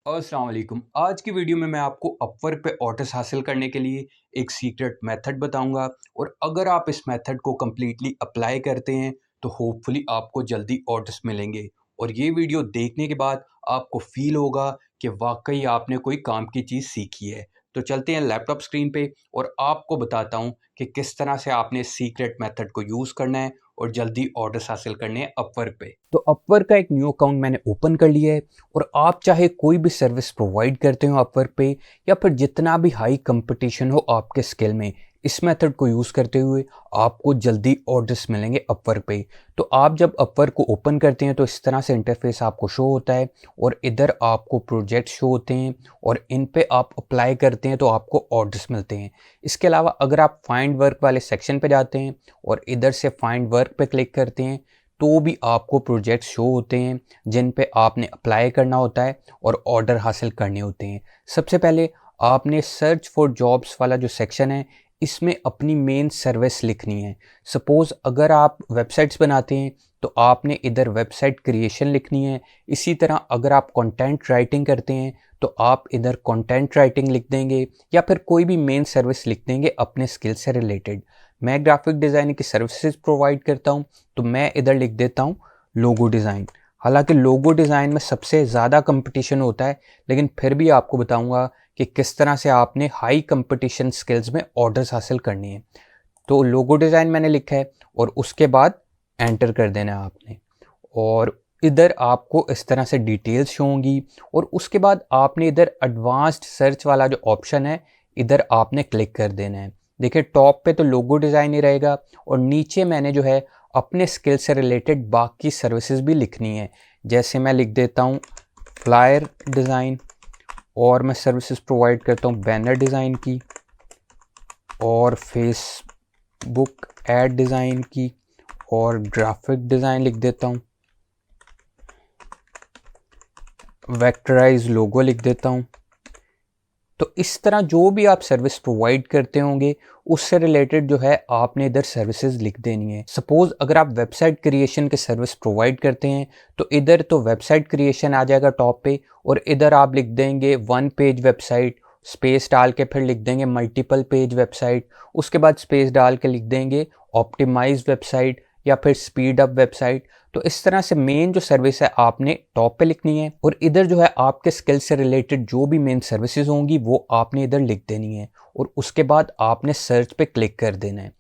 अस्सलाम वालेकुम। आज की वीडियो में मैं आपको अपवर्क पे ऑर्डर्स हासिल करने के लिए एक सीक्रेट मेथड बताऊंगा और अगर आप इस मेथड को कम्प्लीटली अप्लाई करते हैं तो होपफुली आपको जल्दी ऑर्डर्स मिलेंगे और ये वीडियो देखने के बाद आपको फील होगा कि वाकई आपने कोई काम की चीज़ सीखी है। तो चलते हैं लैपटॉप स्क्रीन पे और आपको बताता हूँ कि किस तरह से आपने सीक्रेट मेथड को यूज़ करना है और जल्दी ऑर्डर्स हासिल करने हैं अपवर्क पे। तो अपवर्क का एक न्यू अकाउंट मैंने ओपन कर लिया है और आप चाहे कोई भी सर्विस प्रोवाइड करते हो अपवर्क पे या फिर जितना भी हाई कंपटीशन हो आपके स्किल में, इस मेथड को यूज़ करते हुए आपको जल्दी ऑर्डर्स मिलेंगे अपवर्क पे। तो आप जब अपवर्क को ओपन करते हैं तो इस तरह से इंटरफेस आपको शो होता है और इधर आपको प्रोजेक्ट शो होते हैं और इन पे आप अप्लाई करते हैं तो आपको ऑर्डर्स मिलते हैं। इसके अलावा अगर आप फाइंड वर्क वाले सेक्शन पे जाते हैं और इधर से फाइंड वर्क पे क्लिक करते हैं तो भी आपको प्रोजेक्ट शो होते हैं जिन पे आपने अप्लाई करना होता है और ऑर्डर हासिल करने होते हैं। सबसे पहले आपने सर्च फॉर जॉब्स वाला जो सेक्शन है इसमें अपनी मेन सर्विस लिखनी है। सपोज़ अगर आप वेबसाइट्स बनाते हैं तो आपने इधर वेबसाइट क्रिएशन लिखनी है। इसी तरह अगर आप कंटेंट राइटिंग करते हैं तो आप इधर कंटेंट राइटिंग लिख देंगे या फिर कोई भी मेन सर्विस लिख देंगे अपने स्किल से रिलेटेड। मैं ग्राफिक डिज़ाइनिंग की सर्विसेज प्रोवाइड करता हूँ तो मैं इधर लिख देता हूँ लोगो डिज़ाइन। हालांकि लोगो डिज़ाइन में सबसे ज़्यादा कंपटीशन होता है, लेकिन फिर भी आपको बताऊंगा कि किस तरह से आपने हाई कंपटीशन स्किल्स में ऑर्डर्स हासिल करनी है। तो लोगो डिज़ाइन मैंने लिखा है और उसके बाद एंटर कर देना है आपने और इधर आपको इस तरह से डिटेल्स शो होंगी और उसके बाद आपने इधर एडवांस्ड सर्च वाला जो ऑप्शन है इधर आपने क्लिक कर देना है। देखिए टॉप पे तो लोगो डिज़ाइन ही रहेगा और नीचे मैंने जो है अपने स्किल से रिलेटेड बाकी सर्विसेज भी लिखनी है। जैसे मैं लिख देता हूँ फ्लायर डिज़ाइन और मैं सर्विसेज प्रोवाइड करता हूँ बैनर डिज़ाइन की और फेसबुक एड डिज़ाइन की और ग्राफिक डिज़ाइन लिख देता हूँ, वेक्टराइज लोगो लिख देता हूँ। तो इस तरह जो भी आप सर्विस प्रोवाइड करते होंगे उससे रिलेटेड जो है आपने इधर सर्विसेज लिख देनी है। सपोज़ अगर आप वेबसाइट क्रिएशन के सर्विस प्रोवाइड करते हैं तो इधर तो वेबसाइट क्रिएशन आ जाएगा टॉप पे और इधर आप लिख देंगे वन पेज वेबसाइट, स्पेस डाल के फिर लिख देंगे मल्टीपल पेज वेबसाइट, उसके बाद स्पेस डाल के लिख देंगे ऑप्टिमाइज वेबसाइट या फिर स्पीड अप वेबसाइट। तो इस तरह से मेन जो सर्विस है आपने टॉप पे लिखनी है और इधर जो है आपके स्किल से रिलेटेड जो भी मेन सर्विसेज होंगी वो आपने इधर लिख देनी है और उसके बाद आपने सर्च पे क्लिक कर देना है।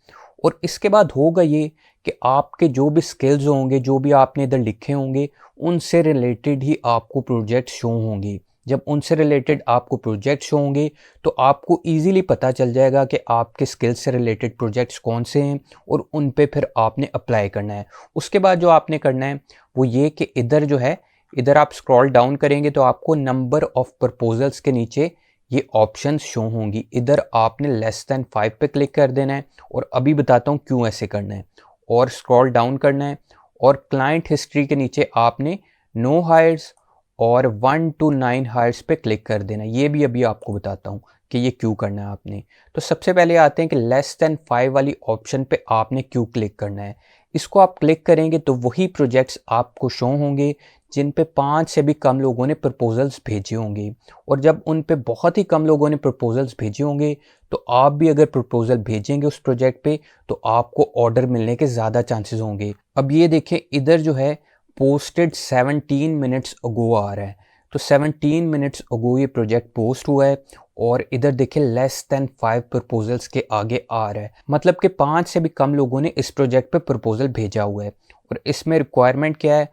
और इसके बाद होगा ये कि आपके जो भी स्किल्स होंगे, जो भी आपने इधर लिखे होंगे, उनसे रिलेटेड ही आपको प्रोजेक्ट शो होंगे। जब उनसे रिलेटेड आपको प्रोजेक्ट शो होंगे तो आपको इजीली पता चल जाएगा कि आपके स्किल्स से रिलेटेड प्रोजेक्ट्स कौन से हैं और उन पे फिर आपने अप्लाई करना है। उसके बाद जो आपने करना है वो ये कि इधर जो है, इधर आप स्क्रॉल डाउन करेंगे तो आपको नंबर ऑफ प्रपोजल्स के नीचे ये ऑप्शंस शो होंगी। इधर आपने लेस देन 5 पे क्लिक कर देना है और अभी बताता हूँ क्यों ऐसे करना है। और स्क्रॉल डाउन करना है और क्लाइंट हिस्ट्री के नीचे आपने नो हायर्स और 1 to 9 हायर्स पे क्लिक कर देना। ये भी अभी आपको बताता हूँ कि ये क्यों करना है आपने। तो सबसे पहले आते हैं कि लेस देन 5 वाली ऑप्शन पे आपने क्यों क्लिक करना है। इसको आप क्लिक करेंगे तो वही प्रोजेक्ट्स आपको शो होंगे जिन पे 5 से भी कम लोगों ने प्रपोजल्स भेजे होंगे और जब उन पे बहुत ही कम लोगों ने प्रपोजल्स भेजे होंगे तो आप भी अगर प्रपोजल भेजेंगे उस प्रोजेक्ट पे तो आपको ऑर्डर मिलने के ज़्यादा चांसेस होंगे। अब ये देखें इधर जो है पोस्टेड 17 मिनट्स अगो आ रहा है, तो 17 मिनट्स अगो ये प्रोजेक्ट पोस्ट हुआ है और इधर देखिए लेस देन 5 प्रपोजल्स के आगे आ रहा है, मतलब कि 5 से भी कम लोगों ने इस प्रोजेक्ट पे प्रपोजल भेजा हुआ है। और इसमें रिक्वायरमेंट क्या है,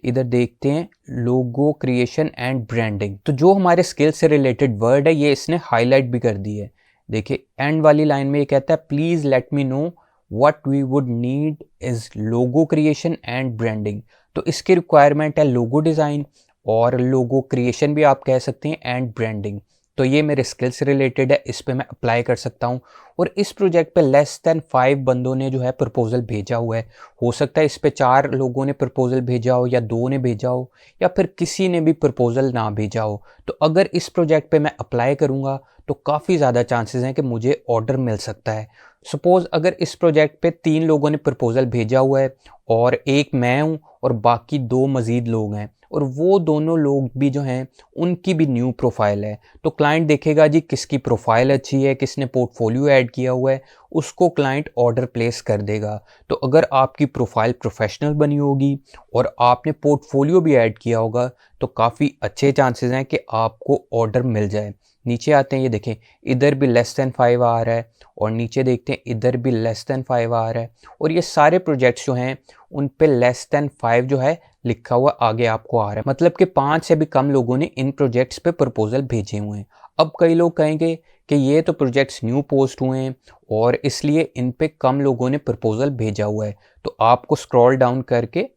इधर देखते हैं लोगो क्रिएशन एंड ब्रांडिंग। तो जो हमारे स्किल से रिलेटेड वर्ड है ये इसने हाईलाइट भी कर दी है। देखिए एंड वाली लाइन में ये कहता है please let me know what we would need is logo creation and branding. तो इसकी रिक्वायरमेंट है लोगो डिज़ाइन और लोगो क्रिएशन भी आप कह सकते हैं एंड ब्रांडिंग। तो ये मेरे स्किल से रिलेटेड है, इस पे मैं अप्लाई कर सकता हूँ। और इस प्रोजेक्ट पे लेस देन 5 बंदों ने जो है प्रपोजल भेजा हुआ है। हो सकता है इस पे 4 लोगों ने प्रपोजल भेजा हो या 2 ने भेजा हो या फिर किसी ने भी प्रपोजल ना भेजा हो। तो अगर इस प्रोजेक्ट पे मैं अप्लाई करूँगा तो काफ़ी ज़्यादा चांसेस हैं कि मुझे ऑर्डर मिल सकता है। सपोज़ अगर इस प्रोजेक्ट पे 3 लोगों ने प्रपोजल भेजा हुआ है और एक मैं हूँ और बाकी 2 मज़ीद लोग हैं, और वो दोनों लोग भी जो हैं उनकी भी न्यू प्रोफाइल है। तो क्लाइंट देखेगा जी किसकी प्रोफाइल अच्छी है, किसने पोर्टफोलियो ऐड किया हुआ है, उसको क्लाइंट ऑर्डर प्लेस कर देगा। तो अगर आपकी प्रोफाइल प्रोफेशनल बनी होगी और आपने पोर्टफोलियो भी ऐड किया होगा तो काफ़ी अच्छे चांसेस हैं कि आपको ऑर्डर मिल जाए। नीचे आते हैं, ये देखें इधर भी लेस दैन 5 आ रहा है, और नीचे देखते हैं इधर भी लेस दैन 5 आ रहा है, और ये सारे प्रोजेक्ट्स जो हैं उन पे लेस दैन 5 जो है लिखा हुआ आगे आपको आ रहा है, मतलब कि 5 से भी कम लोगों ने इन प्रोजेक्ट्स पे प्रपोजल भेजे हुए हैं। अब कई लोग कहेंगे कि ये तो प्रोजेक्ट्स न्यू पोस्ट हुए हैं और इसलिए इन पे कम लोगों ने प्रपोजल भेजा हुआ है। तो आपको स्क्रॉल डाउन करके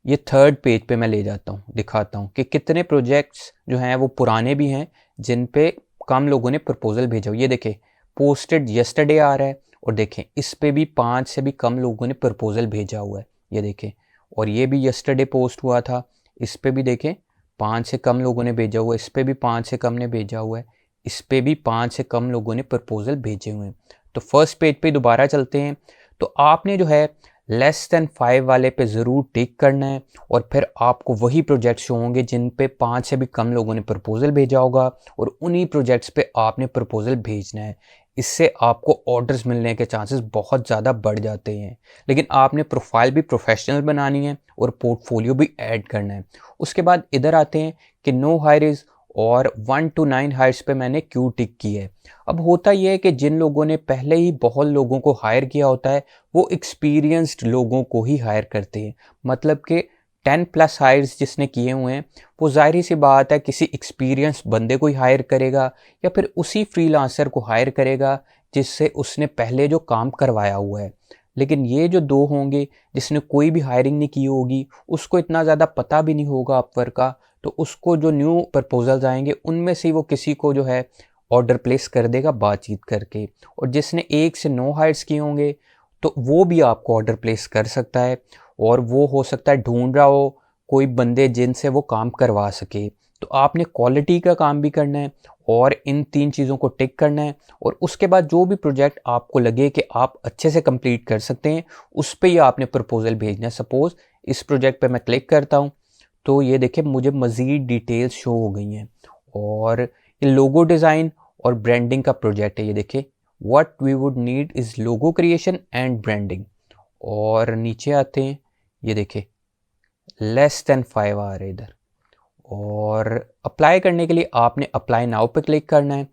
ये 3rd पेज पे मैं ले जाता हूँ, दिखाता हूँ कि कितने प्रोजेक्ट्स जो हैं वो पुराने भी हैं जिन पे कम लोगों ने प्रपोजल भेजा हुआ। ये देखें पोस्टेड यस्टरडे आ रहा है, और देखें इस पे भी 5 से भी कम लोगों ने प्रपोजल भेजा हुआ है, ये देखें। और ये भी यस्टरडे पोस्ट हुआ था, इस पे भी देखें 5 से कम लोगों ने भेजा हुआ है, इस पे भी 5 से कम ने भेजा हुआ है, इस पे भी 5 से कम लोगों ने प्रपोजल भेजे हुए हैं। तो फर्स्ट पेज पे दोबारा चलते हैं। तो आपने जो है लेस दैन 5 वाले पे ज़रूर टिक करना है, और फिर आपको वही प्रोजेक्ट्स होंगे जिन पे 5 से भी कम लोगों ने प्रपोजल भेजा होगा, और उन्हीं प्रोजेक्ट्स पे आपने प्रपोजल भेजना है। इससे आपको ऑर्डर्स मिलने के चांसेस बहुत ज़्यादा बढ़ जाते हैं। लेकिन आपने प्रोफाइल भी प्रोफेशनल बनानी है और पोर्टफोलियो भी ऐड करना है। उसके बाद इधर आते हैं कि नो हायर्स और 1 to 9 हायर्स पे मैंने क्यों टिक की है। अब होता यह है कि जिन लोगों ने पहले ही बहुत लोगों को हायर किया होता है वो एक्सपीरियंस्ड लोगों को ही हायर करते हैं, मतलब कि 10+ हायर्स जिसने किए हुए हैं वो जाहिर सी बात है किसी एक्सपीरियंस बंदे को ही हायर करेगा, या फिर उसी फ्रीलांसर को हायर करेगा जिससे उसने पहले जो काम करवाया हुआ है। लेकिन ये जो 2 होंगे जिसने कोई भी हायरिंग नहीं की होगी, उसको इतना ज़्यादा पता भी नहीं होगा अपवर्क का, तो उसको जो न्यू प्रपोजल्स आएंगे उनमें से वो किसी को जो है ऑर्डर प्लेस कर देगा बातचीत करके। और जिसने 1 से 9 हायर्स किए होंगे तो वो भी आपको ऑर्डर प्लेस कर सकता है, और वो हो सकता है ढूंढ रहा हो कोई बंदे जिनसे वो काम करवा सके। तो आपने क्वालिटी का काम भी करना है और इन 3 चीज़ों को टिक करना है, और उसके बाद जो भी प्रोजेक्ट आपको लगे कि आप अच्छे से कंप्लीट कर सकते हैं उस पर ही आपने प्रपोजल भेजना है। सपोज़ इस प्रोजेक्ट पे मैं क्लिक करता हूँ तो ये देखिए मुझे मज़ीद डिटेल्स शो हो गई हैं, और ये लोगो डिज़ाइन और ब्रांडिंग का प्रोजेक्ट है। ये देखिए what we would need is logo creation and branding. और नीचे आते हैं, ये देखिए लेस दैन 5 आ रहे इधर, और अप्लाई करने के लिए आपने अप्लाई नाउ पे क्लिक करना है,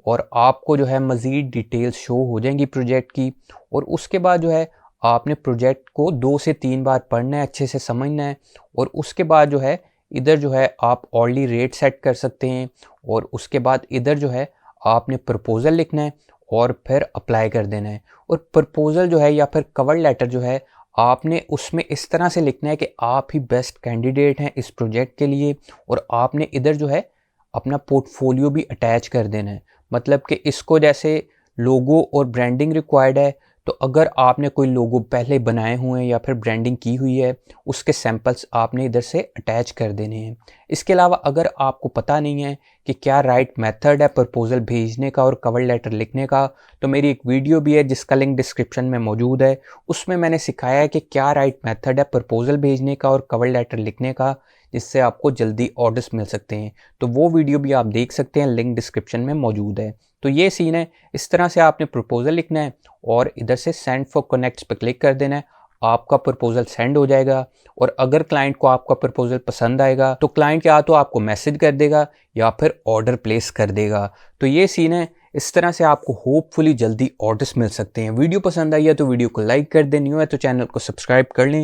और आपको जो है मज़ीद डिटेल्स शो हो जाएंगी प्रोजेक्ट की। और उसके बाद जो है आपने प्रोजेक्ट को 2 से 3 बार पढ़ना है, अच्छे से समझना है, और उसके बाद जो है इधर जो है आप ऑलरेडी रेट सेट कर सकते हैं, और उसके बाद इधर जो है आपने प्रपोज़ल लिखना है और फिर अप्लाई कर देना है। और प्रपोज़ल जो है या फिर कवर लेटर जो है आपने उसमें इस तरह से लिखना है कि आप ही बेस्ट कैंडिडेट हैं इस प्रोजेक्ट के लिए, और आपने इधर जो है अपना पोर्टफोलियो भी अटैच कर देना है। मतलब कि इसको जैसे लोगो और ब्रांडिंग रिक्वायर्ड है, तो अगर आपने कोई लोगो पहले बनाए हुए हैं या फिर ब्रांडिंग की हुई है उसके सैंपल्स आपने इधर से अटैच कर देने हैं। इसके अलावा अगर आपको पता नहीं है कि क्या राइट मेथड है प्रपोज़ल भेजने का और कवर लेटर लिखने का, तो मेरी एक वीडियो भी है जिसका लिंक डिस्क्रिप्शन में मौजूद है। उसमें मैंने सिखाया है कि क्या राइट मेथड है प्रपोज़ल भेजने का और कवर लेटर लिखने का, जिससे आपको जल्दी ऑर्डर्स मिल सकते हैं। तो वो वीडियो भी आप देख सकते हैं, लिंक डिस्क्रिप्शन में मौजूद है। तो ये सीन है, इस तरह से आपने प्रपोज़ल लिखना है और इधर से सेंड फॉर कनेक्ट्स पे क्लिक कर देना है, आपका प्रपोज़ल सेंड हो जाएगा। और अगर क्लाइंट को आपका प्रपोज़ल पसंद आएगा तो क्लाइंट या तो आपको मैसेज कर देगा या फिर ऑर्डर प्लेस कर देगा। तो ये सीन है, इस तरह से आपको होपफुली जल्दी ऑर्डर्स मिल सकते हैं। वीडियो पसंद आई है तो वीडियो को लाइक कर दें, न्यू है तो चैनल को सब्सक्राइब कर लें